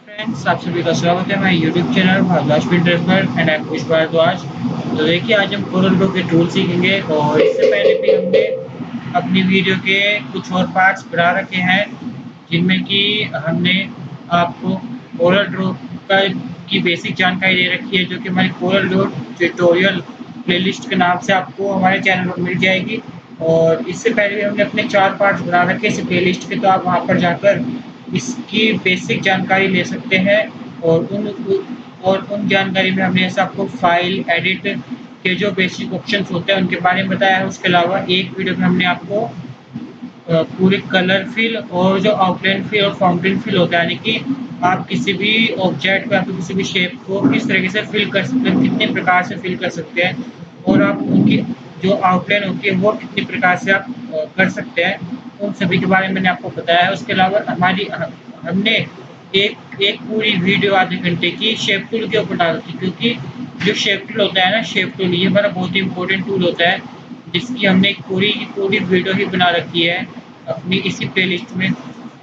Friends, आप सभी का स्वागत है हमारे यूट्यूब चैनल भारद्वाज फिटनेस पर एंड आई एम कुश भारद्वाज। तो देखिए, आज हम कोरल ड्रॉ के टूल सीखेंगे और इससे पहले भी हमने अपनी वीडियो के कुछ और पार्ट्स बना रखे हैं, जिनमें कि हमने आपको कोरल ड्रॉ का की बेसिक जानकारी दे रखी है, जो कि हमारी कोरल ड्रॉ ट्यूटोरियल प्लेलिस्ट के नाम से आपको हमारे चैनल पर मिल जाएगी। और इससे पहले भी हमने अपने 4 पार्ट्स बना रखे इस प्लेलिस्ट के, तो आप वहाँ पर जाकर इसकी बेसिक जानकारी ले सकते हैं। और उन जानकारी में हमने ऐसा आपको फाइल एडिट के जो बेसिक ऑप्शंस होते हैं उनके बारे में बताया है। उसके अलावा एक वीडियो में हमने आपको पूरे कलर फिल और जो आउटलाइन फिल और फाउंटेन फिल होता है, यानी कि आप किसी भी ऑब्जेक्ट को या फिर किसी भी शेप को किस तरीके से फिल कर सकते हैं, कितने प्रकार से फिल कर सकते हैं, और आप उनकी जो आउटलाइन होती है वो कितनी प्रकार से आप कर सकते हैं, उन सभी के बारे में मैंने आपको बताया है। उसके अलावा हमने एक एक पूरी वीडियो आधे घंटे की शेप टूल के ऊपर डाल दी, क्योंकि जो शेप टूल होता है ना, शेप टूल ये हमारा बहुत ही इंपॉर्टेंट टूल होता है, जिसकी हमने एक पूरी की पूरी वीडियो ही बना रखी है अपनी इसी प्लेलिस्ट में।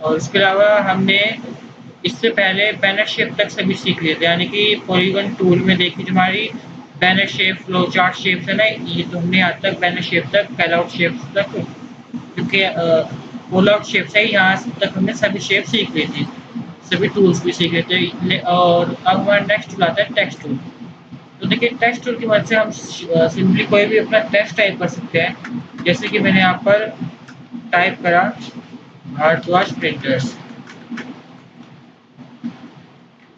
और उसके अलावा हमने इससे पहले बैनर शेप तक सभी सीख लिए थे, यानी कि पॉलीगन टूल में देखिए जो हमारी banner shape, flow chart shapes है ना, ये तो हमने आज तक बैनर शेप तक, कैल आउट शेप तक, क्योंकि ऑल आउट शेप से ही यहाँ तक हमने सभी शेप सीख ली थी, सभी टूल्स भी सीखे थे। और अब हमारा नेक्स्ट टूल आता है टेक्स्ट टूल। तो देखिए, टेक्स्ट टूल की मदद से हम सिंपली कोई भी अपना टेक्स्ट टाइप कर सकते हैं। जैसे कि मैंने यहाँ पर टाइप करा भारद्वाज प्रिंटर्स,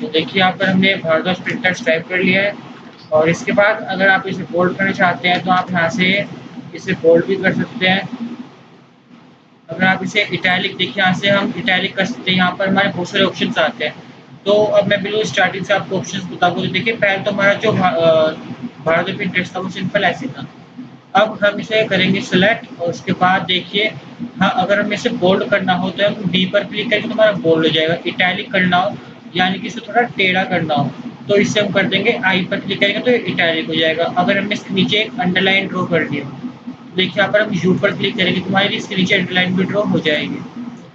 तो देखिए यहाँ पर हमने भारद्वाज प्रिंटर्स टाइप कर लिया है। और इसके बाद अगर आप इसे बोल्ड करना चाहते हैं तो आप यहाँ से इसे बोल्ड भी कर सकते हैं। अगर आप इसे इटैलिक, देखिए यहाँ से हम इटैलिक कर सकते हैं, यहाँ पर हमारे बहुत सारे ऑप्शन आते हैं। तो अब मैं बिल्कुल स्टार्टिंग से आपको ऑप्शंस बताऊंगा। तो देखिए, पहले तो हमारा जो भारद्वाज प्रिंटर्स था वो सिंपल ऐसे था। अब हम इसे करेंगे सिलेक्ट, और उसके बाद देखिए, हाँ, अगर हमें इसे बोल्ड करना हो तो हम डी पर क्लिक करेंगे तो हमारा बोल्ड हो जाएगा। इटैलिक करना हो, यानी कि इसे थोड़ा टेढ़ा करना हो, तो इससे हम कर देंगे आई पर क्लिक करेंगे तो इटैलिक हो जाएगा। अगर हमने इसके नीचे एक अंडरलाइन ड्रॉ कर दिया, देखिए यहाँ पर हम यू पर क्लिक करेंगे तो हमारी इसके नीचे अंडरलाइन भी ड्रॉ हो जाएगी।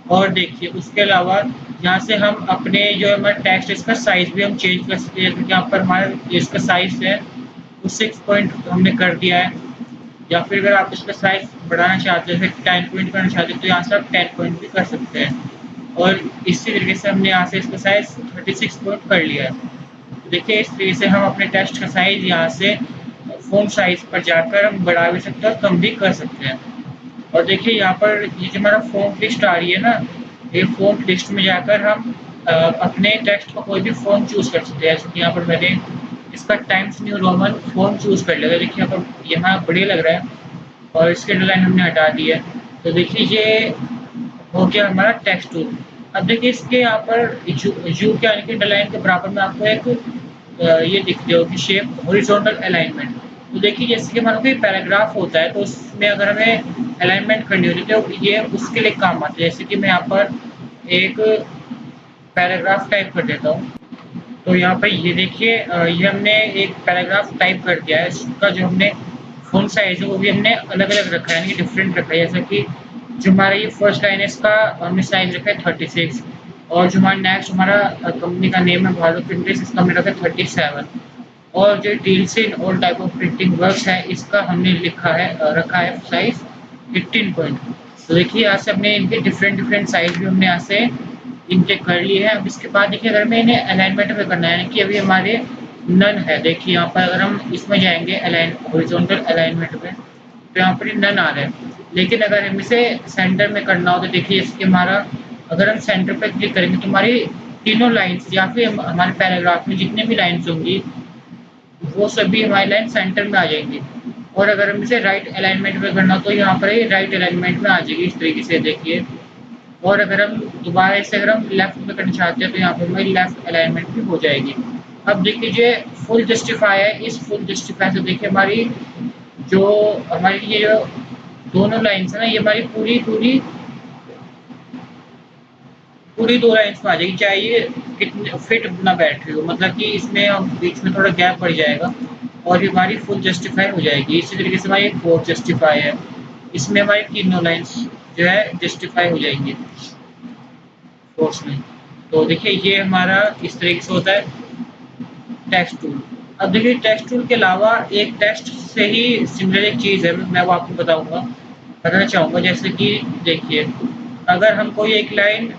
और देखिए, उसके अलावा यहाँ से हम अपने जो हमारा टेक्स्ट, इसका साइज भी हम चेंज कर सकते हैं। जैसे कि यहाँ पर हमारा इसका साइज है वो 6 पॉइंट हमने कर दिया है, या फिर अगर आप इसका साइज बढ़ाना चाहते हैं, 10 पॉइंट करना चाहते हैं, तो यहाँ से आप 10 पॉइंट भी कर सकते हैं। और इसी तरीके से हमने यहाँ से इसका साइज 36 पॉइंट कर लिया है। तो देखिए, इस तरीके से हम अपने टेक्स्ट का साइज यहाँ से फ़ॉन्ट साइज पर जाकर हम बढ़ा भी सकते हैं और कम भी कर सकते हैं। और देखिए, यहाँ पर ये जो हमारा फ़ॉन्ट लिस्ट आ रही है ना, ये फ़ॉन्ट लिस्ट में जाकर हम अपने टेक्स्ट का कोई भी फ़ॉन्ट चूज़ कर सकते हैं। जैसे कि यहाँ पर मैंने इसका times new Roman font choose कर लिया। देखिए यहाँ पर यहाँ बढ़िया लग रहा है, और इसके अंडरलाइन हमने हटा दी है। तो देखिए, ये हो गया हमारा टेक्स्ट टूल। अब देखिए, इसके यहाँ पर यू के आने के अंडरलाइन के बराबर में आपको एक ये दिखती होगी शेप, हॉरिजॉन्टल अलाइनमेंट। तो देखिए, जैसे कि हमारा कोई पैराग्राफ होता है तो उसमें अगर हमें अलाइनमेंट करनी होती है तो ये उसके लिए काम आती है। जैसे कि मैं यहाँ पर एक पैराग्राफ टाइप कर देता हूँ, तो यहाँ पर ये देखिए, ये हमने एक पैराग्राफ टाइप कर दिया है। इसका जो हमने फ़ॉन्ट साइज़ है वो भी हमने अलग-अलग रखा है, यानी कि डिफरेंट रखा है। जैसा कि जो हमारा ये फर्स्ट लाइन है, इसका हमने साइज़ रखा है 36, और जो हमारा नेक्स्ट हमारा कंपनी का नेम है भारद्वाज प्रिंटर्स, इसका हमने रखा है 37। और जो deals in all type of printing works है, इसका हमने लिखा है रखा है साइज़ 15 पॉइंट। तो देखिए, यहाँ से हमने इनके डिफरेंट साइज़ भी हमने यहाँ से इनके कर लिए हैं। अब इसके बाद देखिए, अगर मैं इन्हें अलाइनमेंट में करना है, यानी कि अभी हमारे नन है। देखिए यहाँ पर अगर हम इसमें जाएंगे हॉरिजॉन्टल अलाइनमेंट में, तो यहाँ पर नन आ रहा है। लेकिन अगर हम इसे सेंटर में करना हो तो देखिए, इसके हमारा अगर हम सेंटर पर क्लिक करेंगे तो हमारी तीनों लाइन्स, या फिर हमारे पैराग्राफ में जितने भी लाइन्स होंगी वो सभी हमारी लाइन सेंटर में आ जाएंगी। और अगर हम इसे राइट अलाइनमेंट में करना हो तो यहाँ पर ये राइट अलाइनमेंट में आ जाएगी, इस तरीके से देखिए। और अगर हम दोबारा इसे अगर हम लेफ्ट में करना चाहते हैं तो यहाँ पर हमारी लेफ्ट अलाइनमेंट भी हो जाएगी। अब देखिए, जो फुल जस्टिफाई है, इस फुल जस्टिफाई से देखिए हमारी जो हमारी ये जो दोनों लाइन्स है ना, ये हमारी पूरी पूरी पूरी 2 लाइन्स में आ जाएगी, चाहे ये कितने फिट ना बैठ रही हो, मतलब कि इसमें हम बीच में थोड़ा गैप पड़ जाएगा और ये हमारी फुल जस्टिफाई हो जाएगी। इसी तरीके से हमारी एक फोर्थ जस्टिफाई है, इसमें हमारी तीनों लाइन्स जो है जस्टिफाई हो जाएंगी फोर्स में। तो देखिए ये हमारा इस तरीके से होता है टेक्स्ट टूल। अब देखिए टेक्स्ट टूल के अलावा एक टेक्स्ट से ही सिमिलर एक चीज़ है, मैं वो आपको बताना चाहूँगा। जैसे कि देखिए अगर हम कोई एक लाइन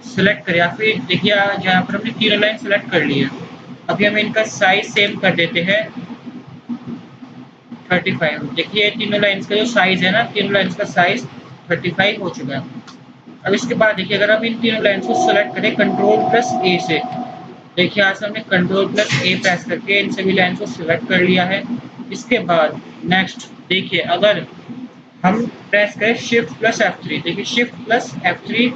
सेलेक्ट करें, या फिर देखिए जहाँ पर हमने तीनों लाइन सेलेक्ट कर ली है, अभी हम इनका साइज सेम कर देते हैं 35। देखिए तीनों लाइन्स का जो साइज है ना, तीनों लाइन्स का साइज 35 हो चुका है। अब इसके बाद देखिए अगर हम इन तीनों लाइन्स को सेलेक्ट करें कंट्रोल प्लस ए से, देखिए यहाँ से हमने कंट्रोल प्लस ए प्रेस करके इन सभी लाइन्स को सिलेक्ट कर लिया है। इसके बाद नेक्स्ट देखिए अगर हम प्रेस करें शिफ्ट प्लस F3, देखिए शिफ्ट प्लस F3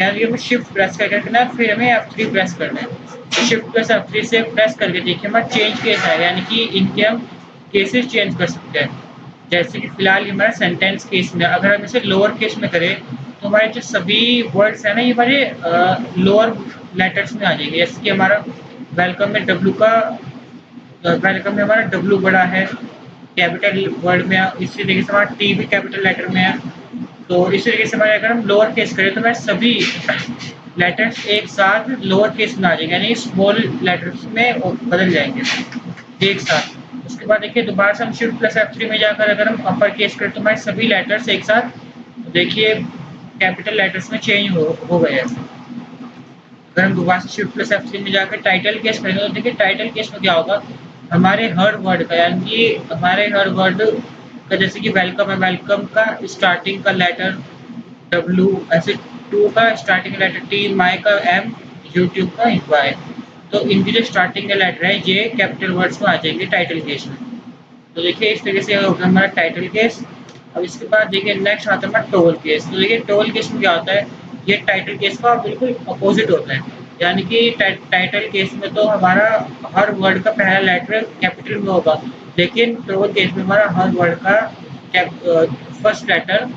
यानी हमें शिफ्ट प्रेस करना है, फिर हमें F3 प्रेस करना है। तो शिफ्ट प्लस F3 से प्रेस करके देखिए हमारा चेंज केस है, यानी कि इनके हम केसेस चेंज कर सकते हैं। जैसे कि फिलहाल हमारा सेंटेंस केस में, अगर हम इसे लोअर केस में करें तो हमारे जो सभी वर्ड्स हैं ना ये हमारे लोअर लेटर्स में आ जाएंगे। जैसे कि हमारा वेलकम में डब्ल्यू का वेलकम में हमारा डब्ल्यू बड़ा है कैपिटल वर्ड में, इसी तरीके से हमारा टी भी कैपिटल लेटर में है। तो इस तरीके से हमारे अगर हम लोअर केस करें तो हमारे सभी लेटर्स एक साथ लोअर केस में आ जाएंगे, यानी स्मॉल लेटर्स में बदल जाएंगे एक साथ। उसके बाद देखिए दोबारा से हम शिफ्ट प्लस F3 में जाकर अगर हम अपर केस करें तो हमारे सभी लेटर्स एक साथ देखिए कैपिटल लेटर्स में चेंज हो गए हैं। अगर हम दोबारा से शिफ्ट प्लस F3 में जाकर टाइटल केस करेंगे तो देखिए टाइटल केस में क्या होगा, हमारे हर वर्ड का, यानी कि हमारे हर वर्ड का, जैसे कि वेलकम है, वेलकम का स्टार्टिंग का लेटर W, ऐसे टू का स्टार्टिंग लेटर T, माई का M, यूट्यूब का Y। तो इनकी जो स्टार्टिंग के लेटर है ये कैपिटल वर्ड्स में आ जाएंगे टाइटल केस में। तो देखिए इस तरीके से होगा हमारा टाइटल केस। अब इसके बाद देखिए नेक्स्ट आता है हमारा टोल केस। तो देखिए टोल केस में क्या होता है, ये टाइटल केस का बिल्कुल अपोजिट होता है। यानी कि टाइटल केस में तो हमारा हर वर्ड का पहला लेटर कैपिटल में होगा, लेकिन टोल केस में हमारा हर वर्ड का फर्स्ट लेटर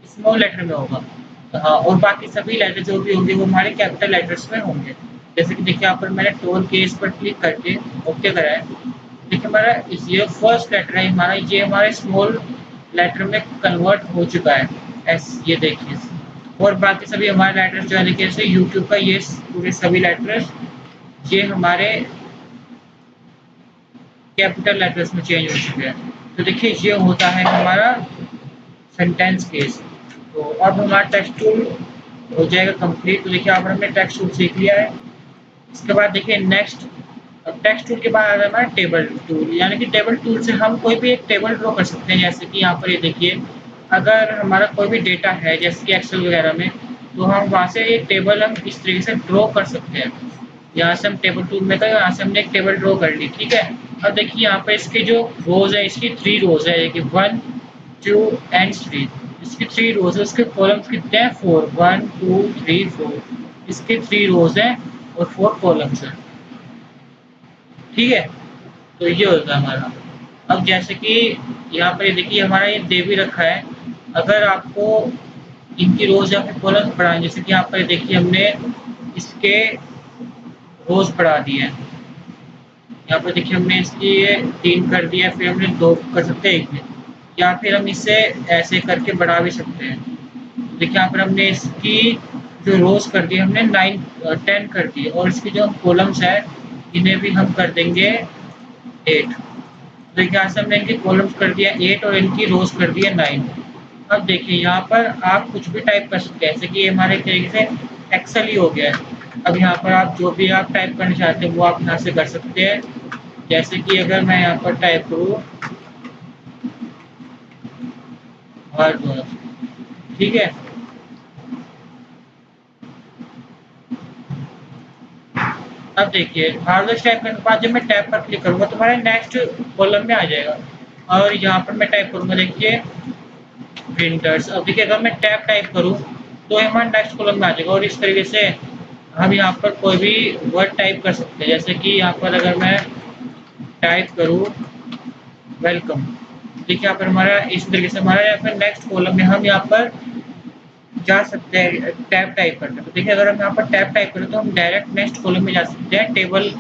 स्मॉल लेटर में होगा। हाँ, और बाकी सभी लेटर जो भी होंगे वो हमारे कैपिटल लेटर्स में होंगे। जैसे कि देखिए यहाँ पर मैंने टोल केस पर क्लिक करके ओके करा है। देखिए हमारा ये फर्स्ट लेटर है हमारा, ये हमारे स्मॉल लेटर में कन्वर्ट हो चुका है एस, ये देखिए। और बाकी सभी हमारे लेटर्स जो है देखिए जैसे यूट्यूब का ये पूरे सभी लेटर्स ये हमारे कैपिटल लेटर्स में चेंज हो चुके हैं। तो देखिए ये होता है हमारा सेंटेंस केस। तो अब हमारा टेक्स्ट टूल हो जाएगा कंप्लीट। तो देखिए यहाँ पर हमने टेक्स्ट टूल सीख लिया है। इसके बाद देखिए नेक्स्ट, अब टेक्स्ट टूल के बाद आ रहा है हमारा टेबल टूल, यानी कि टेबल टूल से हम कोई भी एक टेबल ड्रॉ कर सकते हैं। जैसे कि यहाँ पर ये देखिए अगर हमारा कोई भी डेटा है जैसे कि एक्सेल वगैरह में, तो हम वहाँ से एक टेबल हम इस तरीके से ड्रॉ कर सकते हैं। यहाँ से हम टेबल टूल में गए, यहाँ से हमने एक टेबल ड्रॉ कर ली, ठीक है। अब देखिए यहाँ पर इसके जो रोज है, इसकी 3 रोज है, कि 1 2 एंड 3। इसकी 3 रोज है, उसके कॉलम्स कितने हैं 4, 1 2 3 4। इसके 3 रोज हैं और 4 कॉलम्स हैं, ठीक है। तो ये होता है हमारा। अब जैसे कि यहाँ पर ये देखिए हमारा ये दे भी रखा है। अगर आपको इनकी रोज या फिर कॉलम्स बढ़ाएं, जैसे कि यहाँ पर देखिए हमने इसके रोज बढ़ा दिए हैं। यहाँ पर देखिए हमने इसकी 3 कर दिया, फिर हमने 2 कर सकते हैं 1 में, या फिर हम इसे ऐसे करके बढ़ा भी सकते हैं। देखिए यहाँ पर हमने इसकी जो रोज कर दी हमने 10 कर दी, और इसकी जो कॉलम्स है इन्हें भी हम कर देंगे 8। देखिए यहाँ से हमने इनकी कॉलम्स कर दिया 8 और इनकी रोज कर दिया 9। अब देखिए यहाँ पर आप कुछ भी टाइप कर सकते हैं, जैसे कि हमारे तरीके से एक्सेल ही हो गया है। अब यहाँ पर आप जो भी आप टाइप करना चाहते हैं वो आप यहाँ से कर सकते हैं। जैसे कि अगर मैं यहाँ पर टाइप करूँ भारद्वाज, ठीक है। अब देखिए भारद्वाज टाइप करने के बाद जब मैं टैब पर क्लिक करूँगा तो हमारे नेक्स्ट कॉलम में आ जाएगा, और यहाँ पर मैं टाइप करूँगा देखिए प्रिंटर्स। अब देखिए अगर मैं टैब टाइप करूँ तो हमारे नेक्स्ट कॉलम में आ जाएगा, और इस तरीके से हम यहाँ पर कोई भी वर्ड टाइप कर सकते हैं। जैसे कि यहाँ पर अगर मैं टाइप करूँ वेलकम, देखिए यहाँ पर हमारा इस तरीके से हमारा यहाँ पर नेक्स्ट कॉलम में हम यहाँ पर जा सकते हैं टैब टाइप करके। तो देखिए अगर हम यहाँ पर टैब टाइप करें तो हम डायरेक्ट नेक्स्ट कॉलम में जा सकते हैं टेबल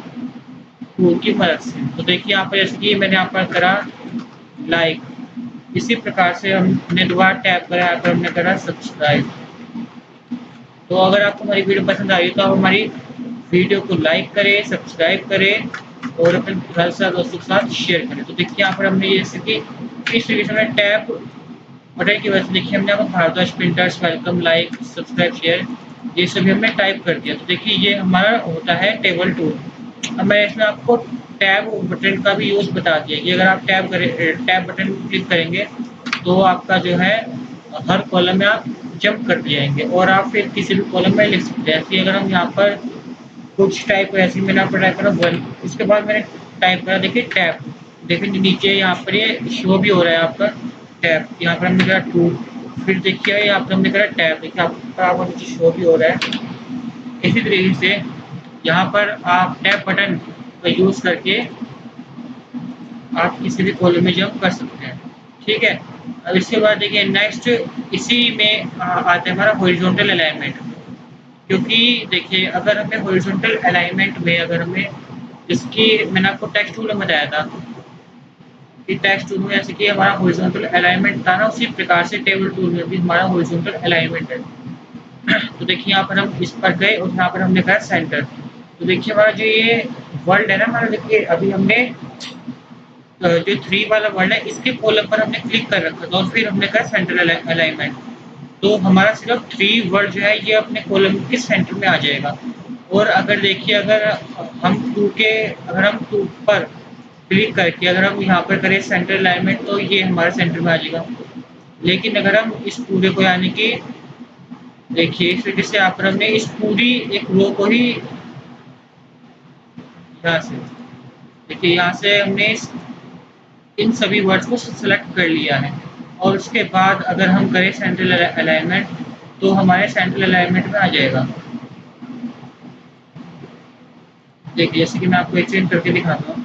टूल की मदद से। तो देखिए यहाँ पर जैसे कि मैंने यहाँ पर करा लाइक, इसी प्रकार से हमने दोबारा टैब करा, यहाँ पर हमने करा सब्सक्राइब। तो अगर आपको हमारी वीडियो पसंद आई तो आप हमारी वीडियो को लाइक करें, सब्सक्राइब करें और अपने घर से दोस्तों के साथ शेयर करें। तो देखिए यहाँ पर हमने ये जैसे कि इस तरीके से हमने टैब बटन की वजह से देखिए हमने यहाँ पर Bharadwaj printers welcome, like, subscribe, share ये सभी हमने टाइप कर दिया। तो देखिए ये हमारा होता है टेबल टूल। अब मैं इसमें आपको टैब बटन का भी यूज़ बता दिया कि अगर आप टैब बटन क्लिक करेंगे तो आपका जो है हर कॉलम में आप जंप कर जाएंगे और आप फिर किसी भी कॉलम में लिख सकते हैं। ऐसे अगर हम यहाँ पर कुछ टाइप ऐसे मैंने यहाँ पर टाइप करा 1, उसके बाद मैंने टाइप करा देखिए टैब, देखिए नीचे यहाँ पर ये शो भी हो रहा है आपका टैब। यहाँ पर हमने करा 2, फिर देखिए यहाँ पर हमने करा टैब, देखिए आपको नीचे शो भी हो रहा है। इसी तरीके से यहाँ पर आप टैब बटन का यूज़ करके आप किसी भी कॉलम में जंप कर सकते हैं। ठीक है, अब इसके बाद देखिए नेक्स्ट इसी में आता है हमारा हॉरिजॉन्टल अलाइनमेंट। क्योंकि देखिए अगर हमें हॉरिजॉन्टल अलाइनमेंट में अगर हमें इसकी मैंने आपको टेक्स्ट टूल में बताया था कि टेक्स्ट टूल में जैसे कि हमारा हॉरिजॉन्टल अलाइनमेंट था ना, उसी प्रकार से टेबल टूल में भी हमारा हॉरिजॉन्टल अलाइनमेंट है। तो देखिए यहाँ पर हम इस पर गए और यहाँ पर हमने कहा सेंटर। तो देखिए हमारा जो ये वर्ल्ड है ना हमारा, देखिए अभी हमने जो 3 वाला वर्ड है इसके कॉलम पर हमने क्लिक कर रखा था और फिर हमने कहा सेंट्रल अलाइनमेंट। तो हमारा सिर्फ 3 वर्ड जो है ये अपने कॉलम के सेंटर में आ जाएगा। और अगर देखिए अगर हम 2 पर क्लिक करके अगर हम यहाँ पर करें सेंट्रल अलाइनमेंट तो ये हमारे सेंटर में आ जाएगा। लेकिन अगर हम इस पूरे को यानी कि देखिए इस तरीके से यहाँ पर हमने इस पूरी एक रो को ही यहाँ से देखिए यहाँ से हमने इन सभी वर्ड्स को सिलेक्ट कर लिया है। और उसके बाद अगर हम करें सेंट्रल अलाइनमेंट तो हमारे सेंट्रल अलाइनमेंट में आ जाएगा। देखिए जैसे कि मैं आपको एक चेंज करके दिखाता हूँ।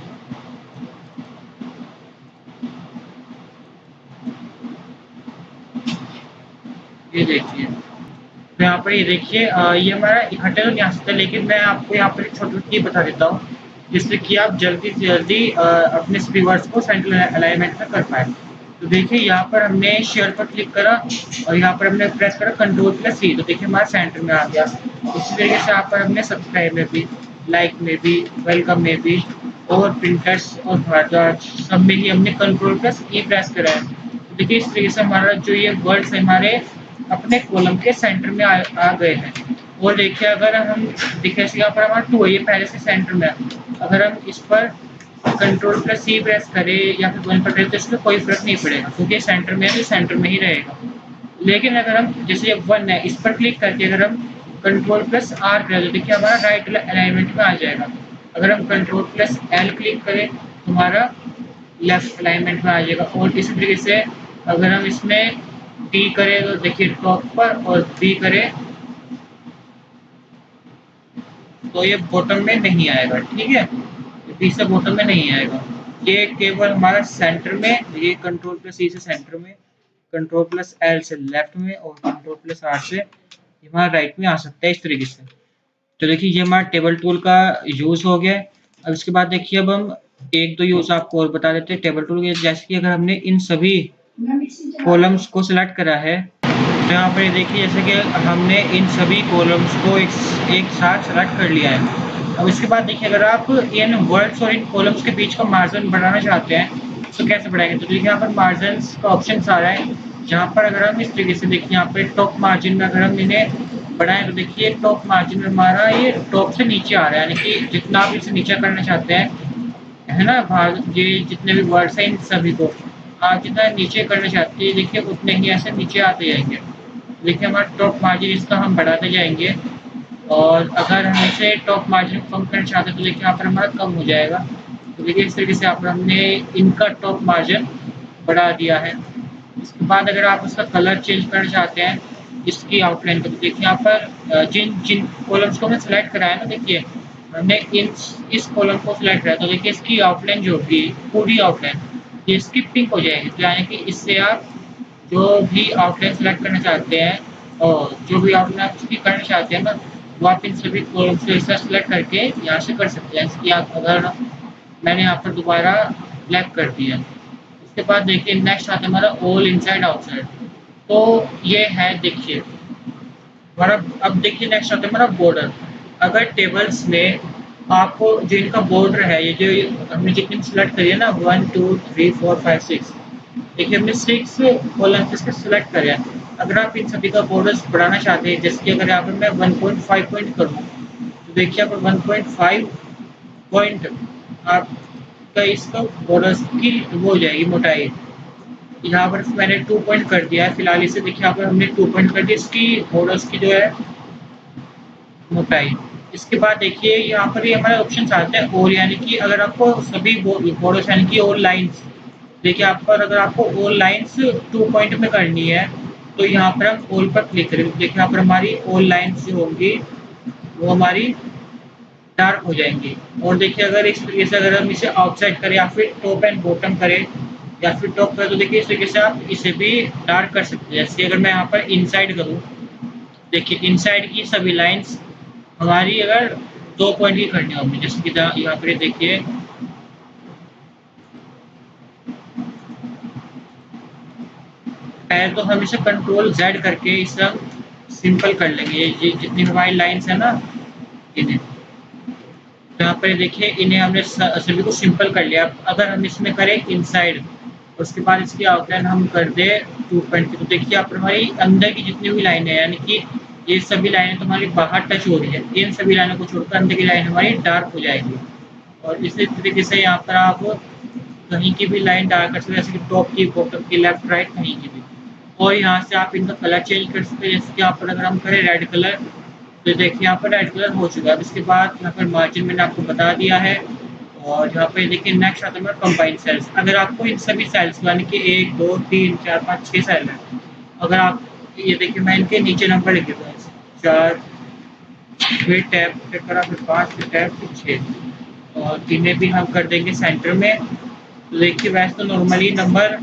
ये देखिए तो यहाँ पर ये देखिए ये हमारा इकट्ठे तो नहीं आ सकता, लेकिन मैं आपको यहाँ पर एक छोटी सी बता देता हूँ जिससे कि आप जल्दी से जल्दी अपने सभी वर्ड्स को सेंट्रल अलाइनमेंट में कर पाए। तो देखिए यहाँ पर हमने शेयर पर क्लिक करा और यहाँ पर हमने प्रेस करा Ctrl+C, तो देखिए हमारा सेंटर में आ गया। इसी तरीके से यहाँ पर हमने सब्सक्राइब में भी, लाइक में भी, वेलकम में भी और प्रिंटर्स और भारद्वाज सब में ही हमने Ctrl+E प्रेस करा है। तो देखिए इस तरीके से हमारा जो ये वर्ड्स हमारे अपने कॉलम के सेंटर में आ गए हैं। और देखिए अगर हम देखिए यहाँ पर हमारा 2 है, ये पहले से सेंटर में है। अगर हम इस पर Ctrl+C प्रेस करें या फिर 1 पर करें तो इसमें कोई फर्क नहीं पड़ेगा क्योंकि सेंटर में है तो सेंटर में ही रहेगा। लेकिन अगर हम जैसे 1 है इस पर क्लिक करके अगर हम Ctrl+R करें तो देखिए हमारा राइट अलाइनमेंट में आ जाएगा। अगर हम Ctrl+L क्लिक करें तो हमारा लेफ्ट अलाइनमेंट में आ जाएगा। और इसी तरीके से अगर हम इसमें डी करें तो देखिए टॉप पर और बी करें तो ये बॉटम में नहीं आएगा। ठीक है, बी से बॉटम में नहीं आएगा, ये केवल हमारा सेंटर में, ये Ctrl+C से सेंटर में, Ctrl+L से लेफ्ट में और Ctrl+R से हमारा राइट में आ सकता है इस तरीके से। तो देखिए ये हमारा टेबल टूल का यूज़ हो गया। अब इसके बाद देखिए अब हम एक दो यूज़ आपको और बता देते हैं टेबल टूल के। जैसे कि अगर हमने इन सभी कॉलम्स को सिलेक्ट करा है तो यहाँ पर देखिए जैसे कि हमने इन सभी कॉलम्स को एक साथ सेलेक्ट कर लिया है। अब इसके बाद देखिए अगर आप इन वर्ड्स और इन कॉलम्स के बीच का मार्जिन बढ़ाना चाहते हैं तो कैसे बढ़ाएंगे। तो देखिए यहाँ पर मार्जिन का ऑप्शन आ रहा है, जहाँ पर अगर हम इस तरीके से देखिए यहाँ पर टॉप मार्जिन में अगर हम इन्हें बढ़ाएं तो देखिए टॉप मार्जिन में हमारा ये टॉप से नीचे आ रहा है, यानी कि जितना आप इसे नीचे करना चाहते हैं है ना, भाग ये जितने भी वर्ड्स हैं इन सभी को आप जितना नीचे करना चाहते हैं देखिए उतने ही ऐसे नीचे आते जाएंगे। देखिए हमारा टॉप मार्जिन इसका हम बढ़ाते जाएंगे और अगर हम इसे टॉप मार्जिन कम करना चाहते हैं तो देखिए यहाँ पर हमारा कम हो जाएगा। तो देखिए इस तरीके से यहाँ पर हमने इनका टॉप मार्जिन बढ़ा दिया है। इसके बाद अगर आप उसका कलर चेंज करना चाहते हैं इसकी आउटलाइन को, तो देखिए यहाँ पर जिन जिन कॉलम्स को हमने सेलेक्ट कराया ना, देखिए हमने इस कॉलम को सिलेक्ट करा तो देखिए इसकी आउटलाइन जो होगी पूरी आउटलाइन ये इसकी पिंक हो जाएगी। तो यानी कि इससे आप जो भी आउटलाइन सेलेक्ट करना चाहते हैं और जो भी आउटलाइन आप उसकी करना चाहते हैं ना, वो आप इन सभी कॉलम्स को इस तरह सेलेक्ट करके यहाँ से कर सकते हैं। इसकी आप अगर मैंने यहाँ पर दोबारा ब्लैक कर दिया। उसके बाद देखिए नेक्स्ट आता है हमारा ऑल इनसाइड आउटसाइड। तो ये है देखिए हमारा अब देखिए नेक्स्ट आता है हमारा बॉर्डर। अगर टेबल्स में आपको जो इनका बॉर्डर है, ये जो हमने जितनी सिलेक्ट करी है ना 1 2 3 4 5 6, देखिए हमने 6 कॉलम इसके सिलेक्ट करे हैं। अगर आप इन सभी का बॉर्डर्स बढ़ाना चाहते हैं, जैसे कि अगर यहाँ पर मैं 1.5 पॉइंट करूँ, तो देखिए यहाँ पर 1.5 पॉइंट आपका इसका बॉर्डर्स की वो हो जाएगी मोटाई। यहाँ पर मैंने 2 पॉइंट कर दिया है फिलहाल, इसे देखिए यहाँ पर हमने 2 पॉइंट कर दिया इसकी बॉर्डर्स की जो है मोटाई। इसके बाद देखिए यहाँ पर ये हमारे ऑप्शन आते हैं और, यानी कि अगर आपको सभी बॉर्डर्स यानी कि ऑल लाइन्स, देखिए आप पर अगर आपको ऑल लाइन्स 2 पॉइंट में करनी है, तो यहाँ पर हम ऑल पर क्लिक करेंगे। देखिए यहाँ पर हमारी ऑल लाइन्स जो होंगी वो हमारी डार्क हो जाएंगी। और देखिए अगर इस तरीके से अगर हम इसे आउटसाइड करें या फिर टॉप एंड बॉटम करें या फिर टॉप करें, तो देखिए इस तरीके से आप इसे भी डार्क कर सकते हैं। जैसे अगर मैं यहाँ पर इनसाइड करूँ, देखिए इनसाइड की सभी लाइन्स हमारी अगर 2 पॉइंट की करनी होगी, जैसे कि यहाँ पर देखिए पहले तो हम इसे कंट्रोल जेड करके इसे हम सिंपल कर लेंगे। ये जितनी हमारी लाइन्स है ना, इन्हें तो यहाँ पर देखिए इन्हें हमने सभी को सिंपल कर लिया। अगर हम इसमें करें इनसाइड, उसके बाद इसकी आउटलाइन हम कर दे 2 पॉइंट की, तो देखिए यहाँ पर हमारी अंदर की जितनी भी लाइनें हैं, यानी कि ये सभी लाइनें तो हमारी बाहर टच हो रही है, इन सभी लाइनों को छोड़कर अंदर की लाइन हमारी डार्क हो जाएगी। और इसी तरीके से यहाँ पर आप कहीं की भी लाइन डार्क कर सकते हैं, जैसे कि टॉप की बॉटम की लेफ्ट राइट कहीं की भी। और यहाँ से आप इनका कलर चेंज कर सकते हैं, जैसे कि यहाँ पर अगर हम करें रेड कलर, तो देखिए यहाँ पर रेड कलर हो चुका है। अब इसके बाद यहाँ पर मार्जिन मैंने आपको बता दिया है। और यहाँ पे देखिए नेक्स्ट आता है कंबाइंड सेल्स। अगर आपको इन सभी सेल्स यानी कि 1 2 3 4 5 6 सेल है, अगर आप ये देखिए मैं इनके नीचे नंबर लिख देता हूँ, 4 फिर टैब फिर करा फिर 5 फिर टैब फिर 6, और इन्हें भी हम कर देंगे सेंटर में। तो देखिए वैसे तो नॉर्मली नंबर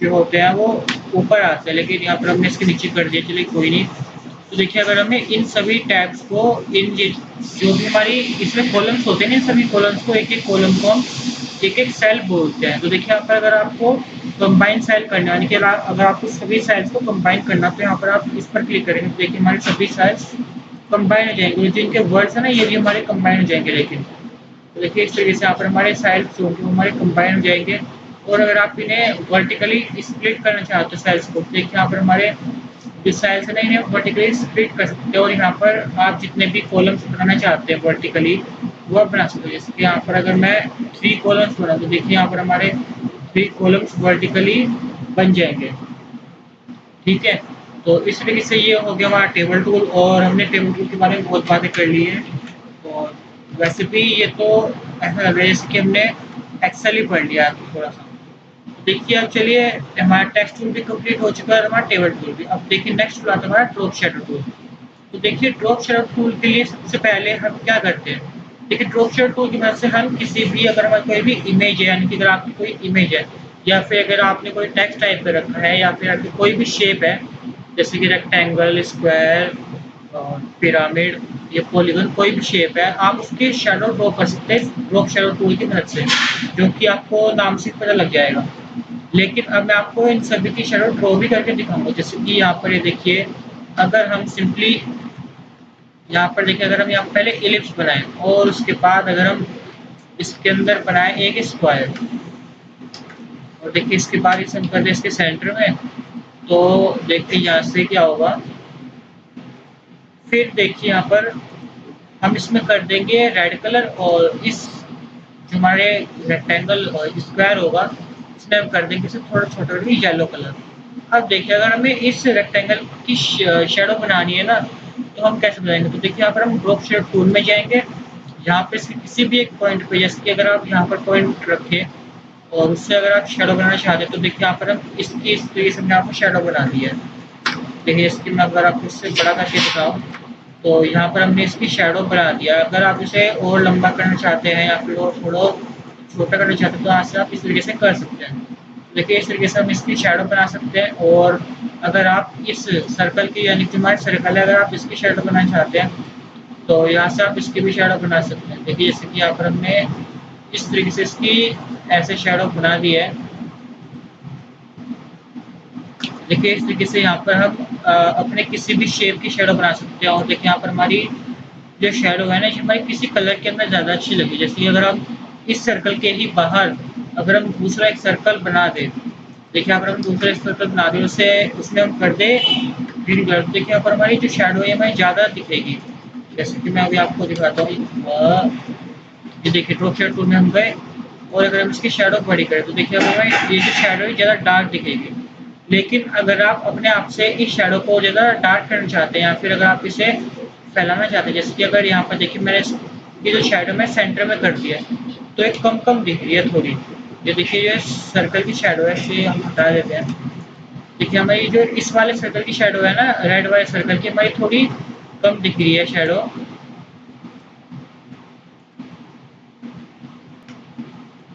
जो होते हैं वो ऊपर आते हैं, लेकिन यहाँ पर हमने इसके नीचे कर दिया, चलिए कोई नहीं। तो देखिए अगर हमें इन सभी टैब्स को इन जो भी हमारी इसमें कॉलम्स होते हैं, इन सभी कॉलम्स को एक एक कॉलम को हम एक एक सेल बोलते हैं। तो देखिए यहाँ पर अगर आपको कंबाइन सेल करना है, यानी कि अगर आपको सभी सेल्स को कंबाइन करना, तो यहाँ पर आप इस पर क्लिक करेंगे, तो देखिए हमारे सभी सेल्स कंबाइन हो जाएंगे। जिनके वर्ड्स है ना, ये भी हमारे कंबाइन हो जाएंगे। लेकिन तो देखिए इस तरीके से यहाँ पर हमारे सेल्स जो होंगे वो हमारे कंबाइन हो जाएंगे। और अगर आप इन्हें वर्टिकली स्प्लिट करना चाहते हो सेल्स को, देखिए यहाँ पर हमारे जो सेल्स है ना, इन्हें वर्टिकली स्प्लिट कर सकते हैं। और यहाँ पर आप जितने भी कॉलम्स बनाना चाहते हैं वर्टिकली, वो आप बना सकते हो। जैसे कि यहाँ पर अगर मैं 3 कॉलम्स बनाऊँ, तो देखिए यहाँ पर हमारे 3 कॉलम्स वर्टिकली बन जाएंगे। ठीक है, तो इस तरीके से ये हो गया हमारा टेबल टूल। और हमने टेबल टूल के बारे में बहुत बातें कर ली है। और वैसे भी ये तो ऐसा लग रहा है जैसे कि हमने एक्सेल ही पढ़ लिया है थोड़ा सा। तो देखिए अब चलिए, हमारा टेक्स्ट टूल भी कंप्लीट हो चुका है, हमारा टेबल टूल भी। अब देखिए नेक्स्ट टूल आता है हमारा ड्रॉप शेडो टूल। तो देखिए ड्रॉप शेडो टूल के लिए सबसे पहले हम क्या करते हैं, देखिए ड्रॉप शेडो टूल की मदद से हम किसी भी, अगर हमारे कोई भी इमेज है, यानी कि अगर आपकी कोई इमेज है, या फिर अगर आपने कोई टेक्स्ट टाइप कर रखा है, या फिर आपकी कोई भी शेप है, जैसे कि रेक्टेंगल, स्क्वायर, पिरामिड, ये पॉलीगन, कोई भी शेप है, आप उसके शैडो ड्रॉ कर सकते हैं ड्रॉप शेडो टूल की मदद से, जो कि आपको नाम से पता लग जाएगा। लेकिन अब मैं आपको इन सभी की शैडो ड्रॉ भी करके दिखाऊंगा। जैसे कि यहाँ पर ये देखिए, अगर हम सिंपली यहाँ पर देखिए, अगर हम यहाँ पहले इलिप्स बनाएं और उसके बाद अगर हम इसके अंदर बनाएं एक स्क्वायर, और देखिए इसके बाद इसे हम कर दें इसके सेंटर में, तो देखिए यहाँ से क्या होगा। फिर देखिए यहाँ पर हम इसमें कर देंगे रेड कलर, और इस जो हमारे रेक्टेंगल और स्क्वायर होगा, इसमें हम कर देंगे इसे थोड़ा छोटा भी येलो कलर। अब देखिए अगर हमें इस रेक्टेंगल की शेडो बनानी है ना, तो हम कैसे बनाएंगे। तो देखिए यहाँ पर हम ड्रॉप शेडो टूल में जाएंगे, यहाँ पे किसी भी एक पॉइंट पे, जैसे कि अगर आप यहाँ पर पॉइंट रखें और उससे अगर आप शेडो बनाना चाहते हैं, तो देखिए यहाँ पर हम इसकी इस तरीके से हमने यहाँ पर शेडो बना दी है। देखिए इसकी मैं अगर आपको इससे बड़ा करके दिखाऊँ, तो यहाँ पर हमने इसकी शैडो बना दिया। अगर आप इसे और लंबा करना चाहते हैं या फिर और थोड़ा छोटा करना चाहते हैं, तो यहाँ से आप इस तरीके से कर सकते हैं। देखिए इस तरीके से हम इसकी शैडो बना सकते हैं। और अगर आप इस सर्कल की, यानी कि हमारे सर्कल है, अगर आप इसकी शैडो बनाना चाहते हैं, तो यहाँ से आप इसकी भी शैडो बना सकते हैं। देखिए जैसे कि यहाँ पर हमने इस तरीके से इसकी ऐसे शैडो बना दी है। देखिए इस तरीके से यहाँ पर हम अपने किसी भी शेप की शेडो बना सकते हैं। और देखिए यहाँ पर हमारी जो शेडो है ना, ये हमारी किसी कलर के अंदर ज़्यादा अच्छी लगी। जैसे कि अगर हम इस सर्कल के ही बाहर अगर हम दूसरा एक सर्कल बना दें, देखिए यहाँ पर हम दूसरा एक सर्कल बना दें, उसे उसमें हम कर दें ग्रीन कलर, देखिए यहाँ पर हमारी जो शेडो है हमारी ज़्यादा दिखेगी। जैसे कि मैं अभी आपको दिखाता हूँ, ये देखिए ड्रॉप शेडो टूल में हम गए और अगर हम इसकी शेडो बड़ी करें तो देखिए हमें ये जो शेडो है ज़्यादा डार्क दिखेगी। लेकिन अगर आप अपने आप से इस शेडो को ज़्यादा डार्क करना चाहते हैं या फिर अगर आप इसे फैलाना चाहते हैं, जैसे कि अगर यहाँ पर देखिए मैंने ये जो शेडो मैं सेंटर में कर दिया है तो एक कम कम दिख रही है थोड़ी। ये देखिए ये सर्कल की शेडो है, इसे हम हटा देते हैं। देखिए हमारी जो इस वाले सर्कल की शेडो है ना, रेड वाले सर्कल की, हमारी थोड़ी कम दिख रही है शेडो।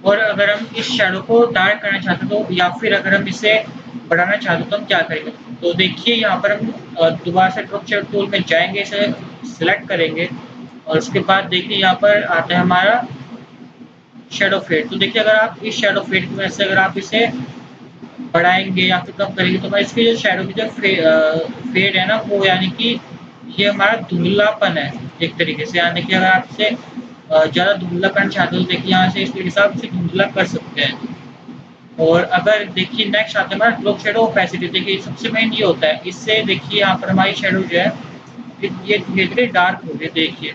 और अगर हम इस शैडो को डार्क करना चाहते हैं तो या फिर अगर हम इसे बढ़ाना चाहते हैं तो हम क्या करेंगे, तो देखिए यहाँ पर हम दोबारा से ड्रॉप शेडो टूल में जाएंगे, इसे सिलेक्ट करेंगे और उसके बाद देखिए यहाँ पर आता है हमारा शेडो फेड। तो देखिए अगर आप इस शेडो फेड की वजह से अगर आप इसे बढ़ाएंगे या फिर कम करेंगे तो इसकी जो शेडो की जो फेड है ना, वो यानी कि ये हमारा धुंधलापन है एक तरीके से। यानी कि अगर आप इसे ज़्यादा धुंधला करना चाहते हो तो देखिए यहाँ से इस तरीके से आप इसे धुंधला कर सकते हैं। और अगर देखिए नेक्स्ट आता है हमारा ड्रॉप शेडो ओपेसिटी। देखिए सबसे मेन ये होता है, इससे देखिए यहाँ पर हमारी शेडो जो है ये धीरे धीरे डार्क हो रही है। देखिए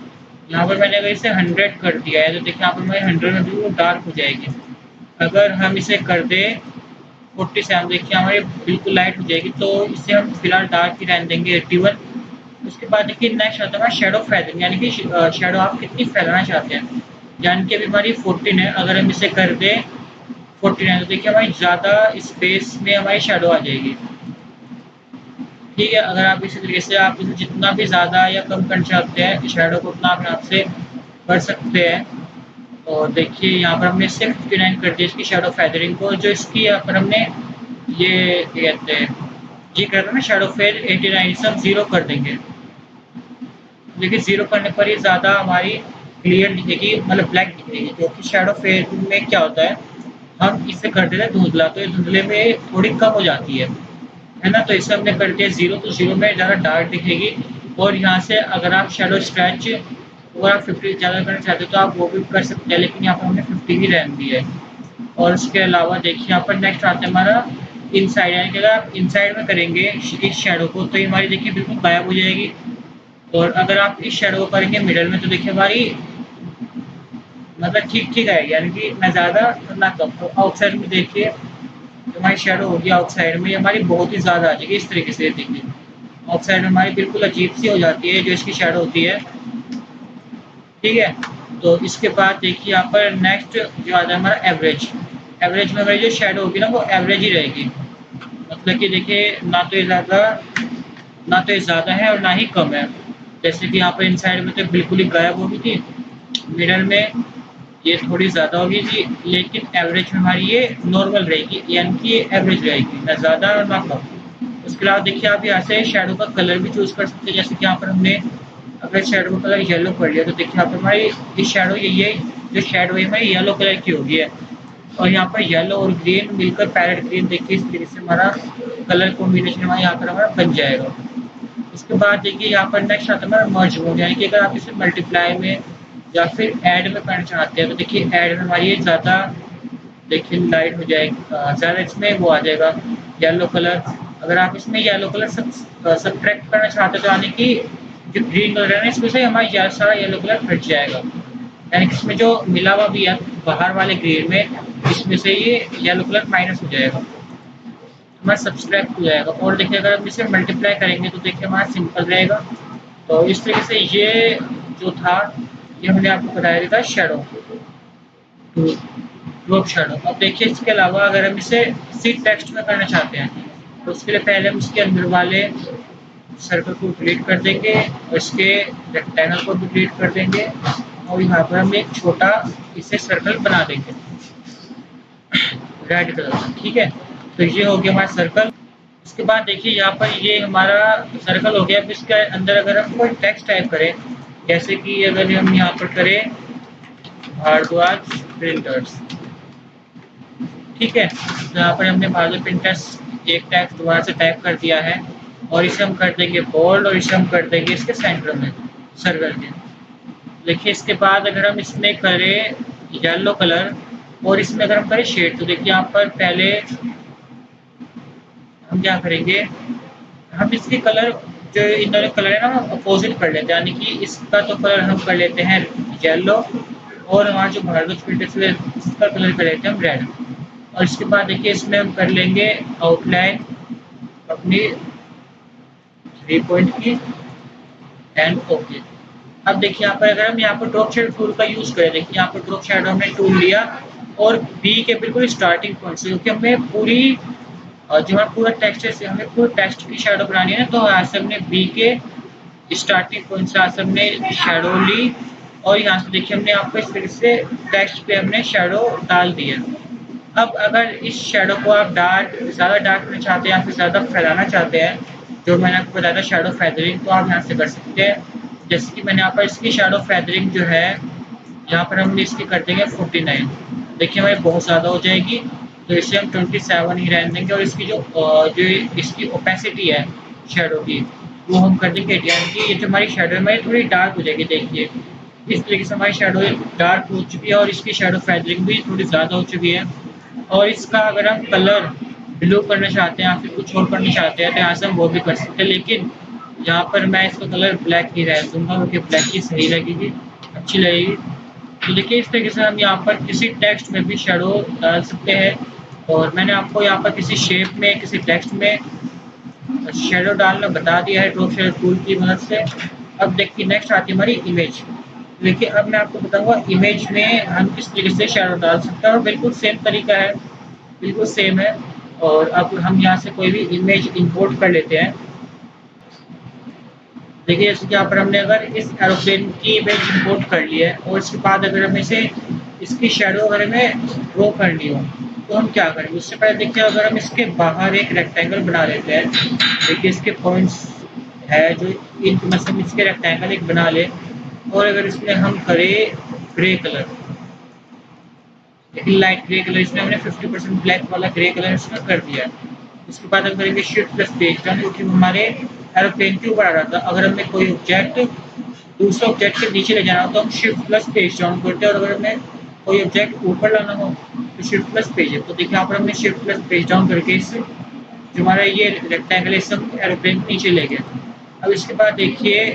यहाँ पर मैंने अगर इसे 100 कर दिया है तो देखिए यहाँ पर हमारी 100 में भी वो डार्क हो जाएगी। अगर हम इसे कर दें 47, देखिए हमारी बिल्कुल लाइट हो जाएगी। तो इसे हम फिलहाल डार्क ही रहने देंगे 81। उसके बाद देखिए नेक्स्ट आता है शेडो फेदरिंग, यानी कि शेडो आप कितनी फैलाना चाहते हैं। यानी कि अभी हमारी 14 है, अगर हम इसे कर दें 49 तो देखिए हमारी ज़्यादा स्पेस में हमारी शेडो आ जाएगी। ठीक है, अगर आप इसी तरीके से आप इसे जितना भी ज़्यादा या कम करना चाहते हैं शेडो को उतना आप यहाँ से कर सकते हैं। और देखिए यहाँ पर हमने सिर्फ 59 कर दिया इसकी शेडो फेदरिंग को। जो इसकी यहाँ पर हमने ये कहते हैं ये कर रहे हैं ना शेडो फेड 89 से हम 0 कर देंगे। देखिए 0 करने पर ही ज़्यादा हमारी क्लियर दिखेगी, मतलब ब्लैक दिखेगी। क्योंकि शेडो फेड में क्या होता है, हम इसे कर देते हैं धुंधला तो ये धुंधले में थोड़ी कम हो जाती है ना। तो इसे हमने कर दिया 0, तो 0 में ज़्यादा डार्क दिखेगी। और यहाँ से अगर आप शेडो स्ट्रेच अगर आप 50 ज़्यादा करना चाहते हो तो आप वो भी कर सकते हैं, लेकिन यहाँ पर हमने 50 ही रहने दी है। और उसके अलावा देखिए यहाँ पर नेक्स्ट आता है हमारा इनसाइड, यानी कि अगर आप इनसाइड में करेंगे इस शेडो को तो ये हमारी देखिए बिल्कुल गायब हो जाएगी। और अगर आप इस शेडो को करेंगे मिडल में तो देखिए हमारी मतलब ठीक ठीक आएगी, यानी कि ना ज़्यादा ना कम। तो आउटसाइड में देखिए जो हमारी शेडो होगी आउटसाइड में हमारी बहुत ही ज़्यादा आ जाएगी। इस तरीके से देखिए आउटसाइड में हमारी बिल्कुल अजीब सी हो जाती है जो इसकी शेडो होती है। ठीक है, तो इसके बाद देखिए यहाँ पर नेक्स्ट जो आता है हमारा एवरेज। एवरेज में हमारी जो शेडो होगी ना वो एवरेज ही रहेगी। मतलब कि देखिए ना तो ये ज़्यादा है और ना ही कम है। जैसे कि यहाँ पर इनसाइड में तो बिल्कुल ही गायब होगी थी, मिडल में ये थोड़ी ज़्यादा होगी थी, लेकिन एवरेज में हमारी ये नॉर्मल रहेगी, यानी कि ये एवरेज रहेगी, ना ज़्यादा और ना कम। उसके अलावा देखिए आप यहाँ से शेडो का कलर भी चूज़ कर सकते हैं। जैसे कि यहाँ पर हमने अगर शेडो का कलर येलो कर लिया तो देखिए यहाँ पर हमारी ये शेडो ये जो शेडो है हमारी येलो कलर की होगी है। और यहाँ पर येलो और ग्रीन मिलकर पैरेट ग्रीन देखिए इस तरीके से हमारा कलर कॉम्बिनेशन हमारा यहाँ पर हमारा बन जाएगा। उसके बाद देखिए यहाँ पर नेक्स्ट आता है हमारा मर्ज मोड, यानी कि अगर आप इसे मल्टीप्लाई में या फिर ऐड में करना चाहते हैं तो देखिए ऐड में हमारी ये ज़्यादा देखिए लाइट हो जाएगी, ज़्यादा इसमें वो आ जाएगा येलो कलर। अगर आप इसमें येलो कलर सब्ट्रैक्ट करना चाहते हो तो यानी कि जो ग्रीन कलर है ना इसमें से हमारा सारा येलो कलर हट जाएगा, यानी कि इसमें जो मिला हुआ भी है बाहर वाले ग्रीन में इसमें से ये येलो कलर माइनस हो जाएगा, हमारा सब्सट्रैक्ट हो जाएगा। और देखिए अगर हम इसे मल्टीप्लाई करेंगे तो देखिए हमारा सिंपल रहेगा। तो इस तरीके से ये जो था ये मैंने आपको बताया था शेडो ड्रॉप शेडो। अब देखिए इसके अलावा अगर हम इसे सी टेक्स्ट में करना चाहते हैं तो उसके लिए पहले हम इसके अंदर वाले सर्कल को डिलीट कर देंगे और इसके रेक्टेंगल को भी डिलीट कर देंगे और यहाँ पर हम एक छोटा इसे सर्कल बना देंगे रेड कलर का। ठीक है, तो ये हो गया हमारा सर्कल। उसके बाद देखिए यहाँ पर ये हमारा सर्कल हो गया। अब इसके अंदर अगर हम कोई टेक्स्ट टाइप करें, जैसे कि अगर हम यहाँ पर करें भारद्वाज प्रिंटर्स, ठीक है, तो यहाँ पर हमने भारद्वाज प्रिंटर्स एक टेक्स्ट दोबारा से टाइप कर दिया है और इसे हम कर देंगे बोल्ड और इसे हम कर देंगे इसके सेंटर में सर्कल के। देखिए इसके बाद अगर हम इसमें करें येलो कलर और इसमें अगर हम करें शेड, तो देखिए यहाँ पर पहले हम क्या करेंगे, हम इसकी कलर जो इनर कलर है ना अपोजिट कर लेते हैं, यानी कि इसका तो कलर हम कर लेते हैं येलो और हमारा जो भारत फिल्टर है इसका कलर कर लेते हैं हम रेड। और इसके बाद देखिए इसमें हम कर लेंगे आउटलाइन अपनी 3 पॉइंट की एंड ओके। अब देखिए यहाँ पर अगर हम यहाँ पर ड्रॉप शेडो टूल का यूज करें, देखिए यहाँ पर ड्रॉप शेडो हमने टूल लिया और बी के बिल्कुल स्टार्टिंग पॉइंट से, क्योंकि हमें पूरी जो है पूरा टेक्स्ट है हमें पूरे टेक्स्ट की शेडो बनानी है ना, तो यहाँ से हमने बी के स्टार्टिंग पॉइंट से यहाँ से हमने शेडो ली और यहाँ से देखिए हमने आपको इस तरीके से टेक्स्ट पे हमने शेडो डाल दिया। अब अगर इस शेडो को आप ज़्यादा डार्क करना चाहते हैं या फिर ज़्यादा फैलाना चाहते हैं, जो मैंने आपको बताया था शेडो फेदरिंग, तो आप यहाँ से कर सकते हैं। जैसे कि मैंने यहाँ पर इसकी शेडो फेदरिंग जो है यहाँ पर हम इसकी कर देंगे 49। देखिए हमारी बहुत ज़्यादा हो जाएगी तो इसे हम 27 ही रहने देंगे और इसकी जो इसकी ओपेसिटी है शेडो की वो हम कर देंगे 80, यानी कि ये जो हमारी शेडो है हमारी थोड़ी डार्क हो जाएगी। देखिए इस तरीके से हमारी शेडो डार्क हो चुकी है और इसकी शेडो फेदरिंग भी थोड़ी ज़्यादा हो चुकी है। और इसका अगर हम कलर ब्लू करना चाहते हैं या फिर कुछ और करना चाहते हैं तो यहाँ से हम वो भी कर सकते हैं, लेकिन यहाँ पर मैं इसका कलर ब्लैक ही रह दूँगा क्योंकि ब्लैक ही सही लगेगी, अच्छी लगेगी। तो देखिए इस तरीके से हम यहाँ पर किसी टेक्स्ट में भी शेडो डाल सकते हैं और मैंने आपको यहाँ पर किसी शेप में किसी टेक्स्ट में शेडो डालना बता दिया है ड्रॉप शेडो टूल की मदद से। अब देखिए नेक्स्ट आती है हमारी इमेज। देखिए अब मैं आपको बताऊंगा इमेज में हम किस तरीके से शेडो डाल सकते हैं और बिल्कुल सेम तरीका है, बिल्कुल सेम है। और अब हम यहाँ से कोई भी इमेज इंपोर्ट कर लेते हैं। देखिए जैसे कि यहाँ पर हमने अगर इस एरोप्लेन की इमेज इंपोर्ट कर ली है और इसके बाद अगर हमें इसे इसकी शेडो अगर हमें ड्रॉ करनी हो तो हम क्या करेंगे, उससे पहले देखिए अगर हम इसके बाहर एक रेक्टेंगल बना लेते हैं। देखिए इसके पॉइंट्स है जो इनके में से हम इसके रेक्टेंगल एक बना ले और अगर इसमें हम करें ग्रे कलर, लेकिन लाइट ग्रे कलर, इसमें हमने 50% ब्लैक वाला ग्रे कलर इसमें कर दिया है। उसके बाद हम करेंगे शिफ्ट प्लस पेज डाउन, क्योंकि हमारे एरोप्लेन के ऊपर आ रहा था। अगर हमें कोई ऑब्जेक्ट दूसरे ऑब्जेक्ट के नीचे ले जाना हो तो हम शिफ्ट प्लस पेज डाउन करते हैं और अगर हमें कोई ऑब्जेक्ट ऊपर लाना हो तो शिफ्ट प्लस पेज है। तो देखिए यहाँ पर हमने शिफ्ट प्लस पेज डाउन करके इस जो हमारा ये रेक्टेंगल इस सब एरोप्लेन नीचे ले गए। अब इसके बाद देखिए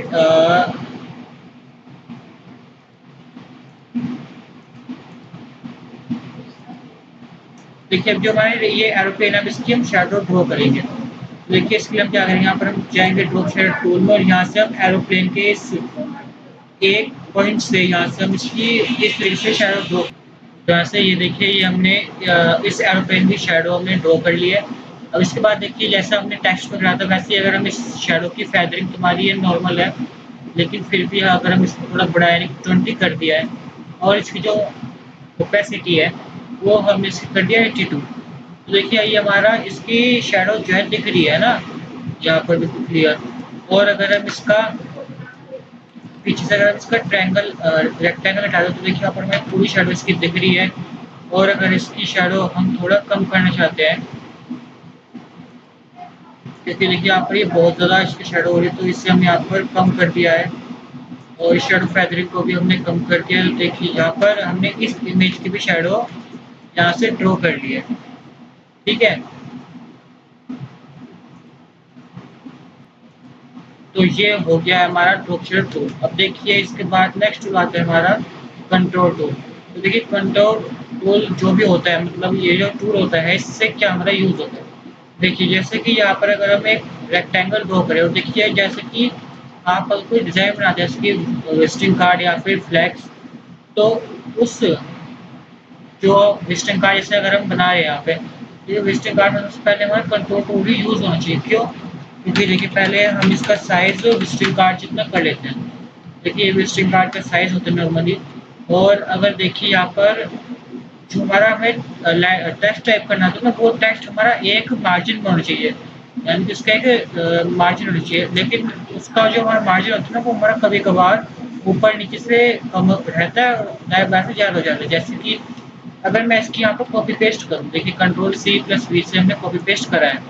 देखिए अब जो हमारे ये एरोप्लेन है इसकी हम शेडो ड्रॉ करेंगे। देखिए इसके लिए हम क्या करेंगे, यहाँ पर हम जाएंगे ड्रॉ शेडो टूल में और यहाँ से हम एरोप्लेन के इस एक पॉइंट से यहाँ से हम इसकी इस तरीके से शेडो ड्रॉ, यहाँ से ये देखिए ये हमने इस एरोप्लेन की शेडो हमने ड्रॉ कर ली है। अब इसके बाद देखिए जैसा हमने टेक्स्ट में करा था वैसे ही अगर हम इस शेडो की फेदरिंग तुम्हारी ये नॉर्मल है, लेकिन फिर भी अगर हम इसको थोड़ा बढ़ाया यानी 20 कर दिया है और इसकी जो ओपेसिटी है वो हमने इसकी कर दिया 82। तो देखिए ये हमारा इसकी शेडो जो है दिख रही है ना यहाँ पर बिल्कुल क्लियर। और अगर हम इसका पीछे से अगर हम इसका ट्रायंगल रेक्टेंगल हटा दो तो देखिए यहाँ पर हमें पूरी शेडो इसकी दिख रही है। और अगर इसकी शेडो हम थोड़ा कम करना चाहते हैं, क्योंकि देखिए यहाँ पर ये बहुत ज़्यादा इसकी शेडो हो रही है तो इससे हम यहाँ पर कम कर दिया है और शेडो फेदरिंग को भी हमने कम कर दिया। देखिए यहाँ पर हमने इस इमेज की भी शेडो यहाँ से ड्रॉ कर ली है, ठीक है। तो ये हो गया हमारा ड्रॉप शेडो टूल। अब देखिए इसके बाद नेक्स्ट टूल आता है हमारा कंट्रोल टूल। तो देखिए कंट्रोल टूल जो भी होता है मतलब ये जो टूल होता है इससे क्या हमारा यूज होता है। देखिए जैसे कि यहाँ पर अगर हम एक रेक्टेंगल ड्रॉ करें और देखिए जैसे कि आप अगर कोई डिजाइन बनाते हैं जैसे कि विजिटिंग कार्ड या फिर फ्लैग्स, तो उस जो विजिटिंग कार्ड जैसे अगर हम बना रहे हैं यहाँ पे, ये विजिटिंग कार्ड में सबसे पहले हमारा कंट्रोल टूल ही यूज होना चाहिए। क्यों? क्योंकि देखिए पहले हम इसका साइज विजिटिंग कार्ड जितना कर लेते हैं। देखिए ये विजिटिंग कार्ड का साइज होता है नॉर्मली। और अगर देखिए यहाँ पर जो हमारा हमें टेक्स्ट टाइप करना था ना वो टेक्स्ट हमारा एक मार्जिन में होना चाहिए, यानी कि उसका एक मार्जिन होना चाहिए। लेकिन उसका जो हमारा मार्जिन होता है ना वो हमारा कभी कभार ऊपर नीचे से कम रहता है, दाएं बाएं से ज़्यादा हो जाता है। जैसे कि अगर मैं इसकी यहाँ पर कॉपी पेस्ट करूँ, देखिए कंट्रोल सी प्लस वी से हमने कॉपी पेस्ट करा है,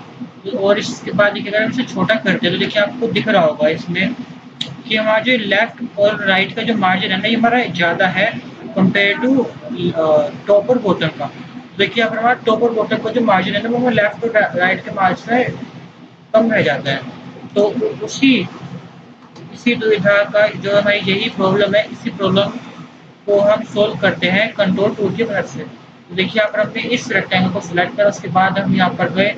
तो और इसके बाद देखिए अगर हम इसे छोटा करते हैं तो देखिए आपको दिख रहा होगा इसमें कि हमारा जो लेफ्ट और राइट का जो मार्जिन है ना, ये हमारा ज़्यादा है कंपेयर टू टॉप और बॉटम का। देखिए अगर हमारा टॉप और बॉटम का जो मार्जिन है ना, वो लेफ्ट और राइट के मार्जिन से कम रह जाता है। तो उसी इसी दुविधा का जो हमारी यही प्रॉब्लम है, इसी प्रॉब्लम को हम सोल्व करते हैं कंट्रोल टूल की मदद से। तो देखिए यहाँ पर हमने इस रेक्टेंगल को सिलेक्ट करा, उसके बाद हम यहाँ पर गए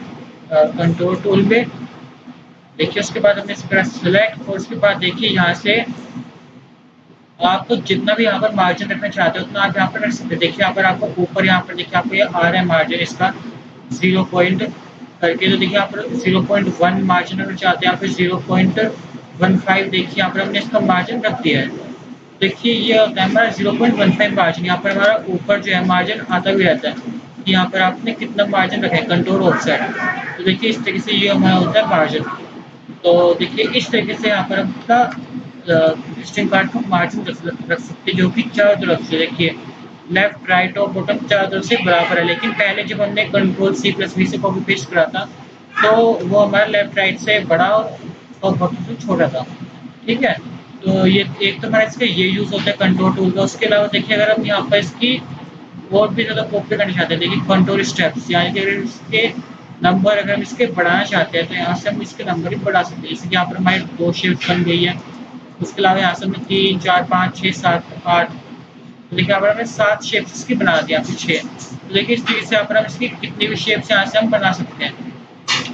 कंट्रोल टूल में, देखिए उसके बाद हमने इस पर सिलेक्ट, और उसके बाद देखिए यहाँ से आप तो जितना भी यहाँ पर मार्जिन रखना चाहते हो उतना आप यहाँ पर रख सकते हैं। देखिए यहाँ पर आपको ऊपर यहाँ पर देखिए आपको ये आ रहा है मार्जिन इसका 0 पॉइंट करके, तो देखिए यहाँ पर 0.1 मार्जिन अगर चाहते हैं, यहाँ पर 0.15 देखिए यहाँ पर हमने इसका मार्जिन रख दिया है। देखिए ये होता है हमारा 0.15 मार्जिन, यहाँ पर हमारा ऊपर जो है मार्जिन आता भी रहता है कि यहाँ पर आपने कितना मार्जिन रखा है कंट्रोल ऑफसेट। तो देखिए इस तरीके से ये हमारा होता है मार्जिन। तो देखिए इस तरीके से यहाँ पर हम अपना विजिटिंग कार्ड का मार्जिन रख सकते हैं, जो कि चारों तरफ से देखिए लेफ्ट राइट और बॉटम चारों तरफ से बराबर है। लेकिन पहले जब हमने कंट्रोल सी प्लस वी से कॉपी पेस्ट करा था तो वो हमारा लेफ्ट राइट से बड़ा और बॉटम से छोटा था। ठीक है, तो ये एक तो हमारा इसका ये यूज़ होता है कंट्रोल टूल का। उसके अलावा देखिए अगर हम यहाँ पर इसकी और भी ज़्यादा कॉपी करना चाहते हैं, देखिए कंट्रोल स्टेप्स, यानी कि अगर इसके नंबर अगर हम इसके बढ़ाना चाहते हैं तो यहाँ से हम इसके नंबर भी बढ़ा सकते हैं। जैसे कि यहाँ पर हमारी 2 शेप्स बन गई है, उसके अलावा यहाँ से हमने 3 4 5 6 7 8, तो देखिए यहाँ पर हमने 7 शेप्स इसकी बना दिया, फिर 6। तो देखिए इस तरीके से यहाँ पर हम इसकी कितनी भी शेप्स यहाँ से हम बना सकते हैं,